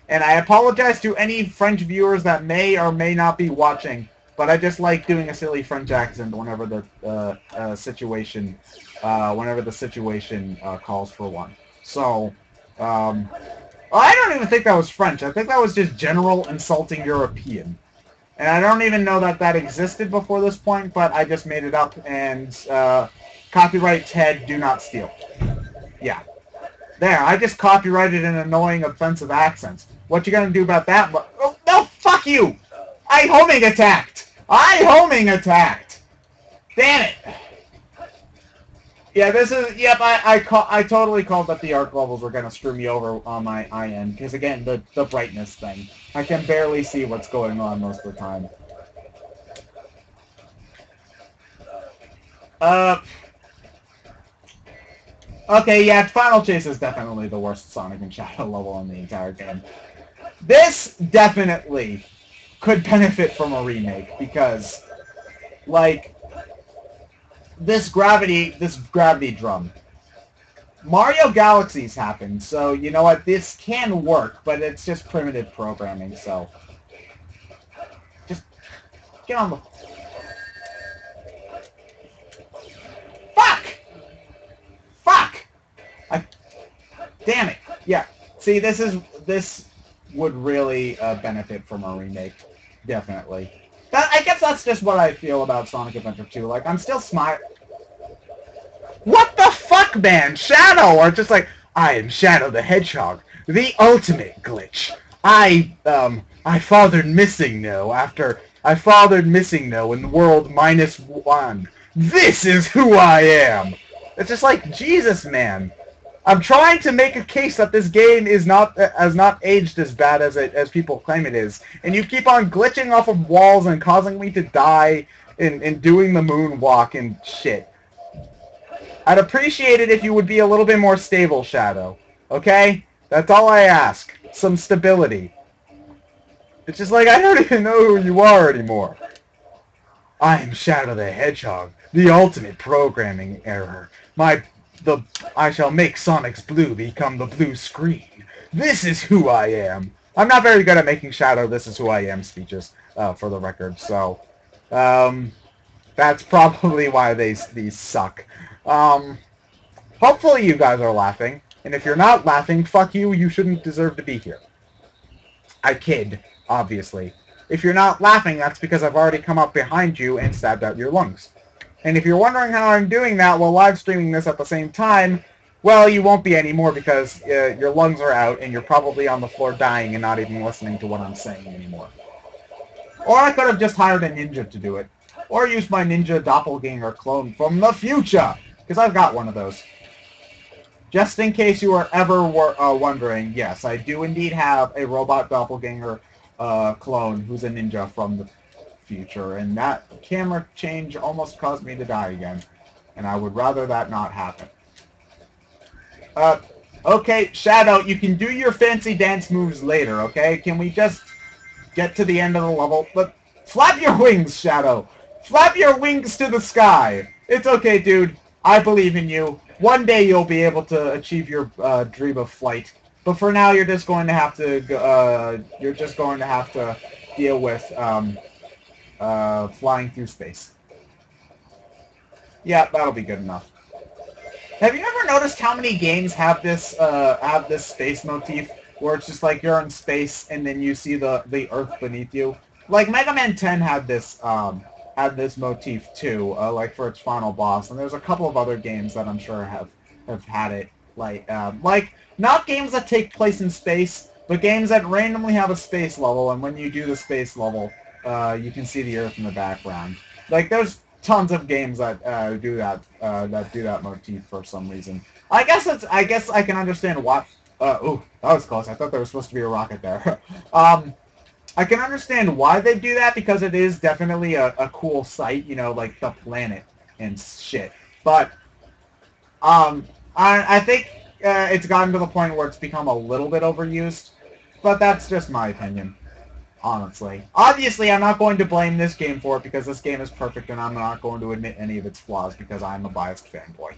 And I apologize to any French viewers that may or may not be watching, but I just like doing a silly French accent whenever the situation calls for one. So, I don't even think that was French. I think that was just general insulting European. And I don't even know that existed before this point, but I just made it up. And copyright Ted, do not steal. Yeah. There, I just copyrighted an annoying offensive accent. What you gonna do about that? Oh, no, fuck you! I homing attacked! Damn it! Yeah, this is, yep, I totally called that the arc levels were gonna screw me over on my end, because again, the brightness thing. I can barely see what's going on most of the time. Okay, yeah, Final Chase is definitely the worst Sonic and Shadow level in the entire game. This definitely could benefit from a remake, because, like, this gravity drum. Mario Galaxies happened, so you know what, this can work, but it's just primitive programming, so just get on the... Damn it! Yeah, see, this would really benefit from a remake, definitely. I guess that's just what I feel about Sonic Adventure 2. Like, I'm still What the fuck, man? Shadow! Or just like, I am Shadow the Hedgehog, the ultimate glitch. I fathered Missing No after I fathered Missing No in world -1. This is who I am! It's just like, Jesus, man. I'm trying to make a case that this game has not aged as bad as people claim it is, and you keep on glitching off of walls and causing me to die and doing the moonwalk and shit. I'd appreciate it if you would be a little bit more stable, Shadow. Okay? That's all I ask. Some stability. It's just like, I don't even know who you are anymore. I am Shadow the Hedgehog, the ultimate programming error. I shall make Sonic's blue become the blue screen. This is who I am. I'm not very good at making Shadow this is who I am speeches, for the record, so that's probably why these suck. Hopefully you guys are laughing, and if you're not laughing, fuck you, you shouldn't deserve to be here. I kid, obviously. If you're not laughing, that's because I've already come up behind you and stabbed out your lungs. And if you're wondering how I'm doing that while live streaming this at the same time, well, you won't be anymore because your lungs are out and you're probably on the floor dying and not even listening to what I'm saying anymore. Or I could have just hired a ninja to do it. Or used my ninja doppelganger clone from the future, because I've got one of those. Just in case you were ever wondering, yes, I do indeed have a robot doppelganger clone who's a ninja from the future, and that camera change almost caused me to die again, and I would rather that not happen. Okay, Shadow, you can do your fancy dance moves later, okay? Can we just get to the end of the level? But flap your wings, Shadow! Flap your wings to the sky! It's okay, dude. I believe in you. One day you'll be able to achieve your dream of flight. But for now, you're just going to have to deal with flying through space. Yeah, that'll be good enough. Have you ever noticed how many games have this space motif, where it's just like you're in space and then you see the Earth beneath you? Like Mega Man 10 had this had this motif too, like for its final boss. And there's a couple of other games that I'm sure have had it, like not games that take place in space, but games that randomly have a space level, and when you do the space level, you can see the Earth in the background. Like there's tons of games that do that motif for some reason. I guess I can understand why. Ooh, that was close. I thought there was supposed to be a rocket there. I can understand why they do that because it is definitely a cool sight, you know, like the planet and shit. But I think it's gotten to the point where it's become a little bit overused. But that's just my opinion, honestly. Obviously, I'm not going to blame this game for it because this game is perfect and I'm not going to admit any of its flaws because I'm a biased fanboy.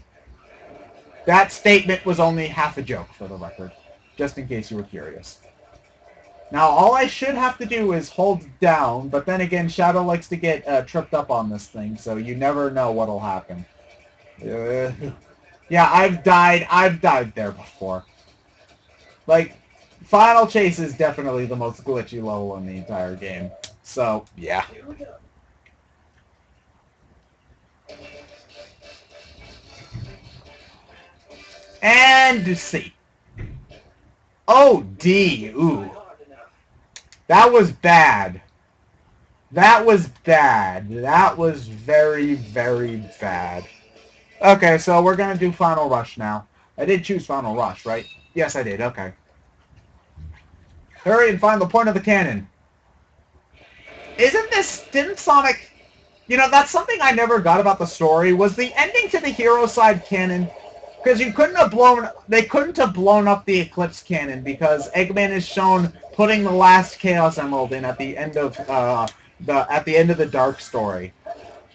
That statement was only half a joke, for the record, just in case you were curious. Now, all I should have to do is hold down, but then again, Shadow likes to get tripped up on this thing, so you never know what'll happen. Yeah, I've died there before. Like, Final Chase is definitely the most glitchy level in the entire game. So, yeah. And C. Oh, D. Ooh. That was bad. That was bad. That was very, very bad. Okay, so we're going to do Final Rush now. I did choose Final Rush, right? Yes, I did. Okay. Hurry and find the point of the cannon. Didn't Sonic... You know, that's something I never got about the story, was the ending to the hero side cannon. Because they couldn't have blown up the Eclipse cannon because Eggman is shown putting the last Chaos Emerald in at the end of the Dark story.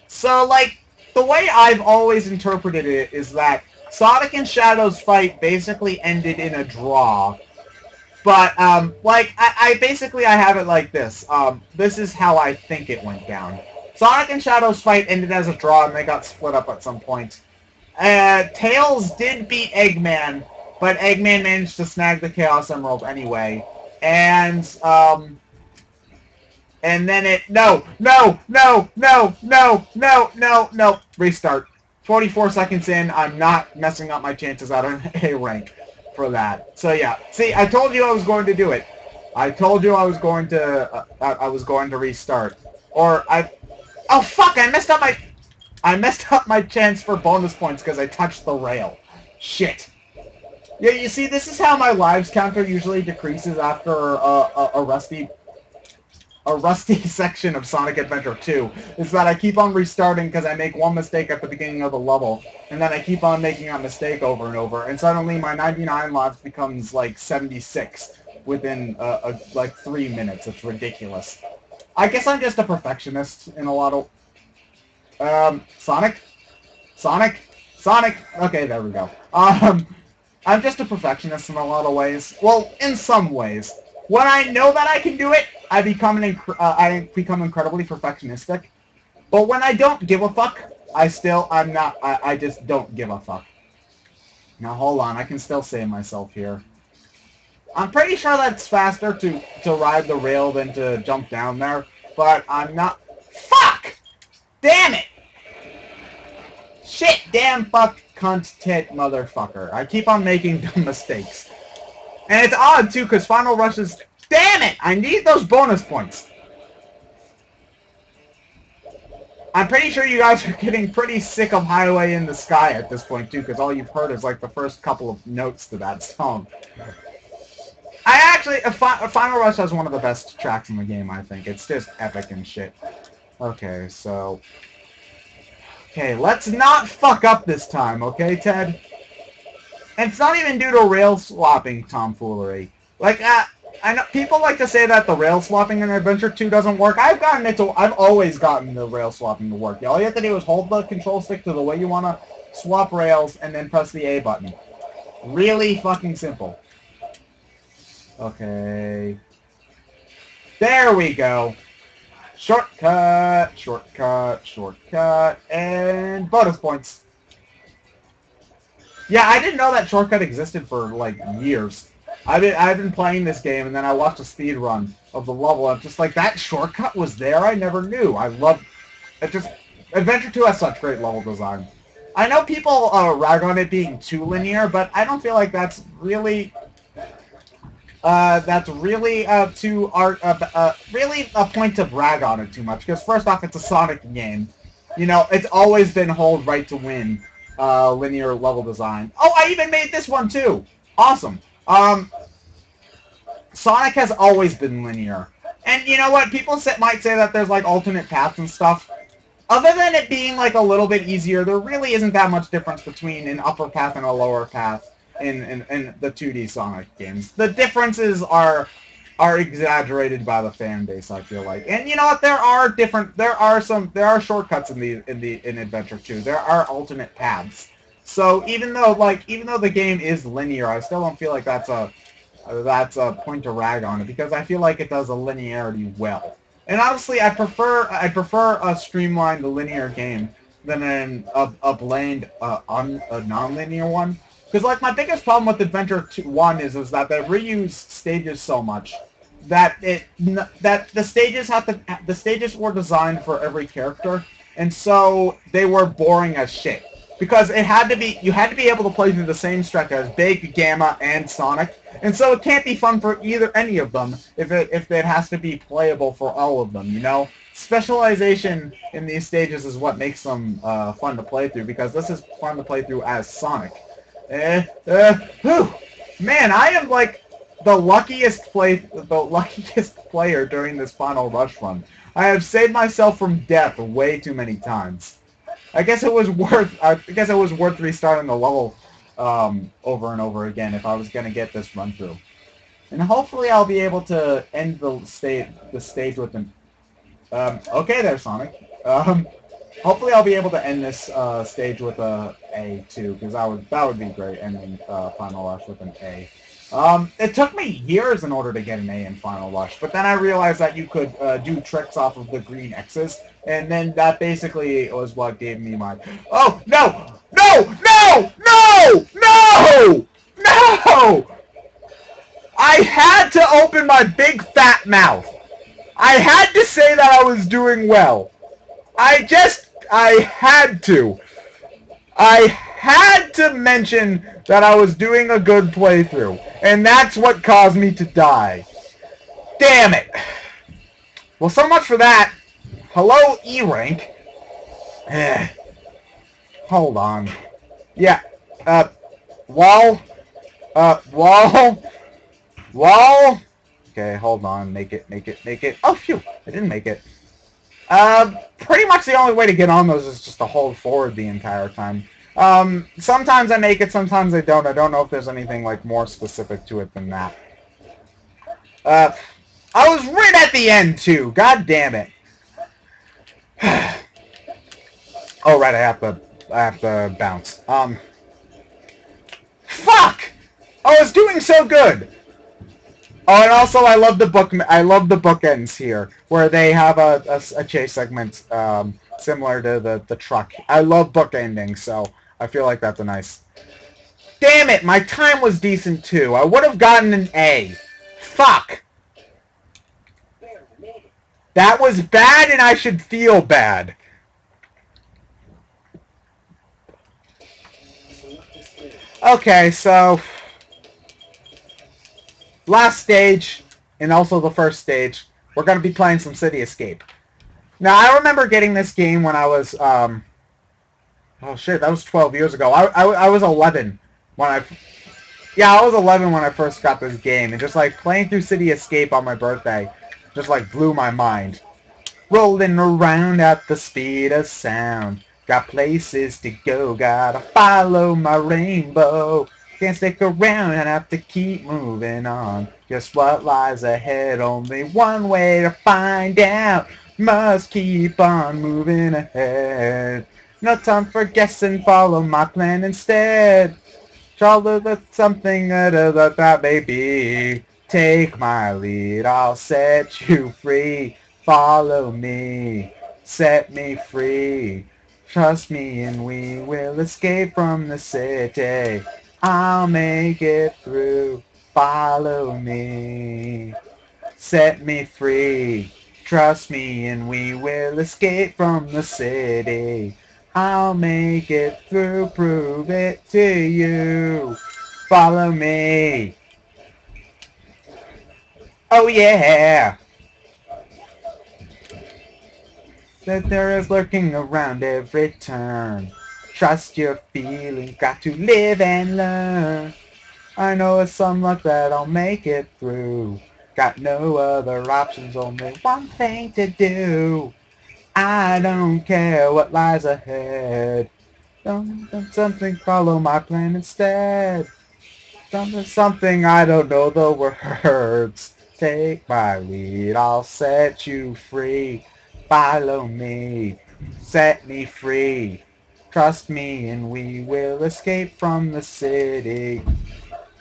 So, like, the way I've always interpreted it is that Sonic and Shadow's fight basically ended in a draw. But, I have it like this. This is how I think it went down. Sonic and Shadow's fight ended as a draw, and they got split up at some point. Tails did beat Eggman, but Eggman managed to snag the Chaos Emerald anyway. And then no. Restart. 44 seconds in, I'm not messing up my chances out of A rank for that. So yeah, see, I told you I was going to do it. I told you I was going to restart. Oh fuck, I messed up my chance for bonus points because I touched the rail. Shit. Yeah, you see, this is how my lives counter usually decreases after a rusty section of Sonic Adventure 2. Is that I keep on restarting because I make one mistake at the beginning of the level, and then I keep on making that mistake over and over, and suddenly my 99 lives becomes like 76 within like 3 minutes. It's ridiculous. I guess I'm just a perfectionist in a lot of... Sonic? Okay, there we go. I'm just a perfectionist in a lot of ways. Well, in some ways. When I know that I can do it, I become incredibly perfectionistic. But when I don't give a fuck, I just don't give a fuck. Now, hold on, I can still save myself here. I'm pretty sure that's faster to ride the rail than to jump down there, but I'm not... Fuck! Damn it! Shit, damn, fuck, cunt, tit, motherfucker. I keep on making dumb mistakes. And it's odd, too, because Final Rush is... Damn it! I need those bonus points. I'm pretty sure you guys are getting pretty sick of Highway in the Sky at this point, too, because all you've heard is, like, the first couple of notes to that song. Final Rush has one of the best tracks in the game, I think. It's just epic and shit. Okay, so... Okay, let's not fuck up this time, okay, Ted? And it's not even due to rail swapping tomfoolery. Like, I know people like to say that the rail swapping in Adventure 2 doesn't work. I've always gotten the rail swapping to work. All you have to do is hold the control stick to the way you want to swap rails and then press the A button. Really fucking simple. Okay. There we go. Shortcut, and bonus points. Yeah, I didn't know that shortcut existed for, like, years. I've been playing this game, and then I watched a speed run of the level. I'm just like, that shortcut was there? I never knew. It just Adventure 2 has such great level design. I know people rag on it being too linear, but I don't feel like that's really too art really a point to brag on it too much. Because first off, it's a Sonic game. You know, it's always been hold right to win linear level design. Oh, I even made this one too. Awesome. Sonic has always been linear. And you know what? People might say that there's like alternate paths and stuff. Other than it being like a little bit easier, there really isn't that much difference between an upper path and a lower path in the 2D Sonic games. The differences are exaggerated by the fan base, I feel like. And you know what? There are shortcuts in Adventure 2. There are alternate paths. So even though the game is linear, I still don't feel like that's a point to rag on it, because I feel like it does a linearity well. And honestly, I prefer a streamlined linear game than a bland a non-linear one. Because like my biggest problem with Adventure 1 is that they reuse stages so much that the stages were designed for every character, and so they were boring as shit. Because you had to be able to play through the same stretch as Big, Gamma, and Sonic, and so it can't be fun for any of them if it has to be playable for all of them. You know, specialization in these stages is what makes them fun to play through. Because this is fun to play through as Sonic. Whew. Man, I am like the luckiest player during this final rush run. I have saved myself from death way too many times. I guess it was worth restarting the level over and over again if I was gonna get this run through. And hopefully I'll be able to end the stage with an okay there, Sonic. Hopefully I'll be able to end this stage with a A too, because that would be great, ending Final Rush with an A. It took me years in order to get an A in Final Rush, but then I realized that you could do tricks off of the green X's, and then that basically was what gave me my... Oh, no! No! No! No! No! No! I had to open my big fat mouth. I had to say that I was doing well. I had to. I had to mention that I was doing a good playthrough, and that's what caused me to die. Damn it. Well, so much for that. Hello, E-Rank. Hold on. Yeah. Wall. Wall. Okay, hold on. Make it. Oh, phew. I didn't make it. Pretty much the only way to get on those is just to hold forward the entire time. Sometimes I make it, sometimes I don't. I don't know if there's anything like more specific to it than that. I was right at the end too. God damn it. Oh right, I have to bounce. Fuck! I was doing so good. Oh, and also I love the bookends here, where they have a chase segment similar to the truck. I love bookending, so I feel like that's a nice... Damn it, my time was decent too. I would have gotten an A. Fuck. That was bad, and I should feel bad. Okay, so... last stage, and also the first stage, we're going to be playing some City Escape. Now, I remember getting this game when I was, oh shit, that was 12 years ago. I was 11 when I was 11 when I first got this game, and just, like, playing through City Escape on my birthday just, like, blew my mind. Rolling around at the speed of sound, got places to go, gotta follow my rainbow. Can't stick around and have to keep moving on. Guess what lies ahead? Only one way to find out. Must keep on moving ahead. No time for guessing, follow my plan instead. Try to look something that may be. Take my lead, I'll set you free. Follow me, set me free. Trust me and we will escape from the city. I'll make it through. Follow me. Set me free. Trust me and we will escape from the city. I'll make it through, prove it to you. Follow me. Oh yeah. That there is lurking around every turn. Trust your feelings, got to live and learn. I know it's some luck that I'll make it through. Got no other options, only one thing to do. I don't care what lies ahead. Don't something follow my plan instead. Something I don't know the words. Take my lead, I'll set you free. Follow me, set me free. Trust me and we will escape from the city.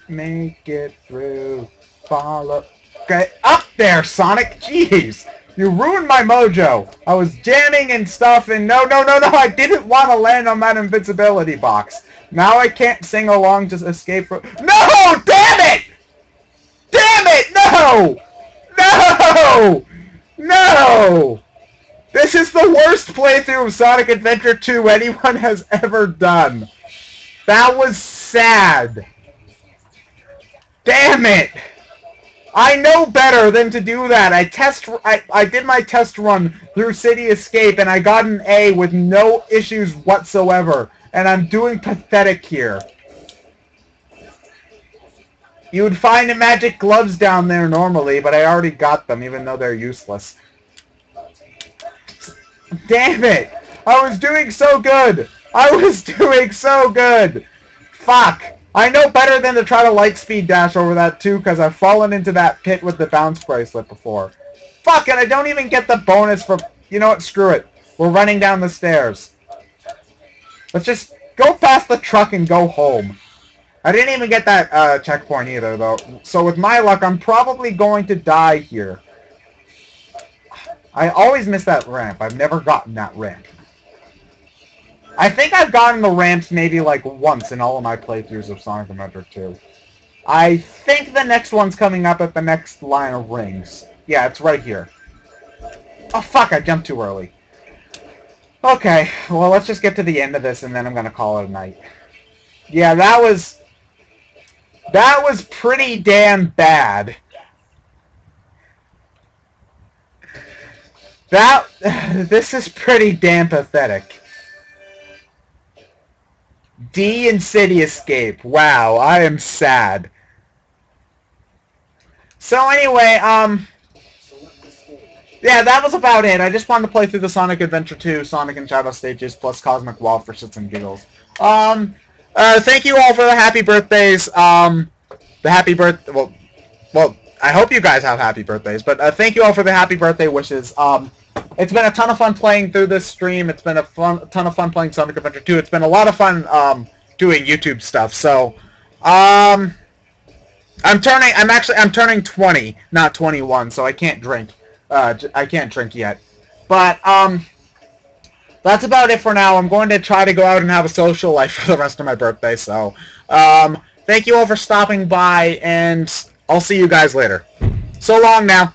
Make it through. Follow. Get up there, Sonic! Jeez! You ruined my mojo! I was jamming and stuff and no, I didn't want to land on that invincibility box. Now I can't sing along to escape from... No! Damn it! Damn it! No! No! No! This is the worst playthrough of Sonic Adventure 2 anyone has ever done. That was sad. Damn it! I know better than to do that. I did my test run through City Escape and I got an A with no issues whatsoever. And I'm doing pathetic here. You would find the magic gloves down there normally, but I already got them, even though they're useless. Damn it! I was doing so good! I was doing so good! Fuck! I know better than to try to light speed dash over that too, because I've fallen into that pit with the bounce bracelet before. Fuck, and I don't even get the bonus for... You know what? Screw it. We're running down the stairs. Let's just go past the truck and go home. I didn't even get that checkpoint either, though. So with my luck, I'm probably going to die here. I always miss that ramp. I've never gotten that ramp. I think I've gotten the ramps maybe like once in all of my playthroughs of Sonic Adventure 2. I think the next one's coming up at the next line of rings. Yeah, it's right here. Oh fuck, I jumped too early. Okay, well let's just get to the end of this and then I'm gonna call it a night. Yeah, that was pretty damn bad. This is pretty damn pathetic. D and City Escape. Wow, I am sad. So anyway, yeah, that was about it. I just wanted to play through the Sonic Adventure 2, Sonic and Shadow stages, plus Cosmic Wall for shits and giggles. Thank you all for the happy birthdays. The happy birth. Well, I hope you guys have happy birthdays, but thank you all for the happy birthday wishes. It's been a ton of fun playing through this stream. It's been a ton of fun playing Sonic Adventure 2. It's been a lot of fun doing YouTube stuff. So, I'm turning 20, not 21, so I can't drink. I can't drink yet. But that's about it for now. I'm going to try to go out and have a social life for the rest of my birthday. So, thank you all for stopping by, and I'll see you guys later. So long now.